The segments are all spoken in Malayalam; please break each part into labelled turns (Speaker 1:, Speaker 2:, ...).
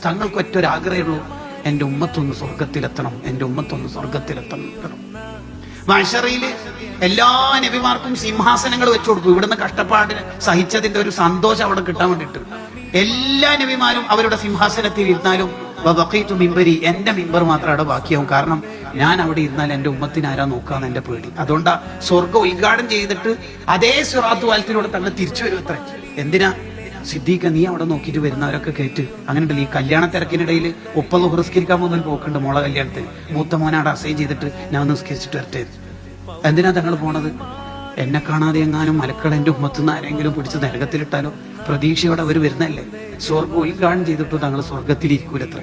Speaker 1: തങ്ങൾക്ക് ഒറ്റൊരാഗ്രഹമുള്ളൂ, എൻ്റെ ഉമ്മത്തൊന്ന് സ്വർഗത്തിലെത്തണം, എൻ്റെ ഉമ്മത്തൊന്ന് സ്വർഗത്തിലെത്തണം. മഹ്ശറില് എല്ലാ നബിമാർക്കും സിംഹാസനങ്ങൾ വെച്ചു കൊടുക്കും. ഇവിടുന്ന് കഷ്ടപ്പാടിന് സഹിച്ചതിന്റെ ഒരു സന്തോഷം അവിടെ കിട്ടാൻ വേണ്ടിട്ട് എല്ലാ നബിമാരും അവരുടെ സിംഹാസനത്തിൽ ഇരുന്നാലും മിമ്പരി, എന്റെ മിമ്പർ മാത്രം അവിടെ ബാക്കിയാവും. കാരണം ഞാൻ അവിടെ ഇരുന്നാൽ എന്റെ ഉമ്മത്തിന് ആരാ നോക്കാന്ന് എന്റെ പേടി. അതുകൊണ്ടാ സ്വർഗം ഉദ്ഘാടനം ചെയ്തിട്ട് അതേ സിറാത്ത് വാലത്തിലൂടെ തന്നെ തിരിച്ചു വരും അത്ര. എന്തിനാ? സിദ്ദീഖ്, നീ അവിടെ നോക്കിയിട്ട് വരുന്നവരൊക്കെ കേട്ട്. അങ്ങനെ ഉണ്ടല്ലോ ഈ കല്യാണ തിരക്കിനിടയിൽ ഒപ്പം നിസ്കരിക്കാൻ പോകുന്ന ഒരു പോക്കുണ്ട്. മോളെ കല്യാണത്തിന് മൂത്ത മോനെ അവിടെ അസൈൻ ചെയ്തിട്ട് ഞാൻ നിസ്കരിച്ചിട്ട് വരട്ടെ. എന്തിനാ തങ്ങൾ പോണത്? എന്നെ കാണാതെ എങ്ങാനും മലക്കൾ എന്റെ ഉമ്മത്തുനിന്ന് ആരെങ്കിലും പിടിച്ച് നരകത്തിലിട്ടാലോ? പ്രതീക്ഷയോടെ അവർ വരുന്നല്ലേ. സ്വർഗം ഉദ്ഘാടനം ചെയ്തിട്ട് തങ്ങൾ സ്വർഗത്തിലിരിക്കൂലത്ര.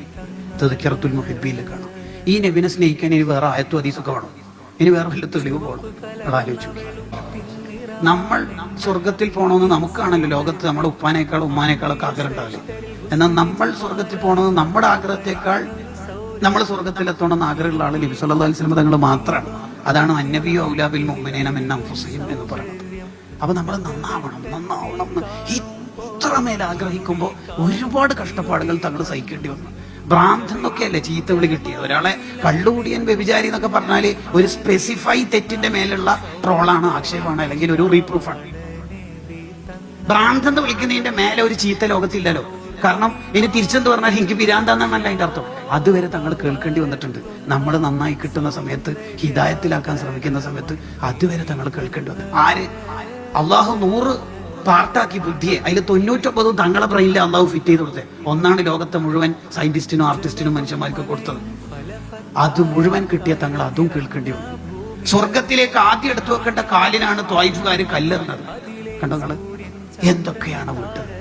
Speaker 1: തദ്കിറത്തുൽ മുഹിബ്ബീൽ കാണാം. ഈ നബിനെ സ്നേഹിക്കാൻ ഇനി വേറെ ആയത്തും ഹദീസൊക്കെ വേണം, ഇനി വേറെ വല്ല തെളിവ് പോകണം. നമ്മൾ ആലോചിച്ചു. നമ്മൾ സ്വർഗത്തിൽ പോകണമെന്ന് നമുക്കാണല്ലോ ലോകത്ത് നമ്മുടെ ഉപ്പാനേക്കാളും ഉമ്മാനേക്കാളൊക്കെ ആഗ്രഹം ഉണ്ടാവില്ലേ. എന്നാൽ നമ്മൾ സ്വർഗത്തിൽ പോകണമെന്ന് നമ്മുടെ ആഗ്രഹത്തെക്കാൾ നമ്മൾ സ്വർഗത്തിലെത്തണമെന്ന് ആഗ്രഹമുള്ള ആള് നബി സല്ലല്ലാഹു അലൈഹി വസല്ലം തങ്ങൾ മാത്രമാണ്. അതാണ് അന്നബിയു ഔലാ ബിൽ മുഅ്മിനീന മിൻ അൻഫുസിഹിം എന്ന് പറയുന്നത്. അപ്പൊ നമ്മൾ നന്നാവണം ഇത്രമേൽ ആഗ്രഹിക്കുമ്പോൾ ഒരുപാട് കഷ്ടപ്പാടുകൾ തങ്ങൾ സഹിക്കേണ്ടി വന്നു. ഭ്രാന്തൻ എന്നൊക്കെയല്ലേ ചീത്ത വിളി കിട്ടിയത്. ഒരാളെ കള്ളുകൂടിയൻ വ്യഭിചാരി എന്നൊക്കെ പറഞ്ഞാല് ഒരു സ്പെസിഫൈ തെറ്റിന്റെ മേലുള്ള ട്രോളാണ്, ആക്ഷേപമാണ്, അല്ലെങ്കിൽ ഒരു റീപ്രൂഫാണ്. ഭ്രാന്തൻ എന്ന് വിളിക്കുന്നതിന്റെ മേലെ ഒരു ചീത്ത ലോകത്തില്ലല്ലോ. കാരണം ഇനി തിരിച്ചെന്ന് പറഞ്ഞാൽ എനിക്ക് പിരാന്താന്നല്ല അതിന്റെ അർത്ഥം. അതുവരെ തങ്ങൾ കേൾക്കേണ്ടി വന്നിട്ടുണ്ട്. നമ്മൾ നന്നായി കിട്ടുന്ന സമയത്ത്, ഹിദായത്തിലാക്കാൻ ശ്രമിക്കുന്ന സമയത്ത് അതുവരെ തങ്ങൾ കേൾക്കേണ്ടി വന്നു. ആര്? അള്ളാഹു 100 പാർട്ടാക്കി ബുദ്ധിയെ, അതിൽ 99 തങ്ങളെ ബ്രെയിനിൽ അള്ളാഹു ഫിറ്റ് ചെയ്ത് കൊടുത്തത്. ഒന്നാണ് ലോകത്തെ മുഴുവൻ സയന്റിസ്റ്റിനും ആർട്ടിസ്റ്റിനും മനുഷ്യന്മാർക്ക് കൊടുത്തത്. അത് മുഴുവൻ കിട്ടിയ തങ്ങൾ അതും കേൾക്കേണ്ടി വന്നു. സ്വർഗത്തിലേക്ക് ആദ്യം എടുത്തു വെക്കേണ്ട കാലിനാണ് ത്വായിഫുകാര് കല്ലെറിഞ്ഞത്. കണ്ടോ നിങ്ങള് എന്തൊക്കെയാണ് വിട്ടത്?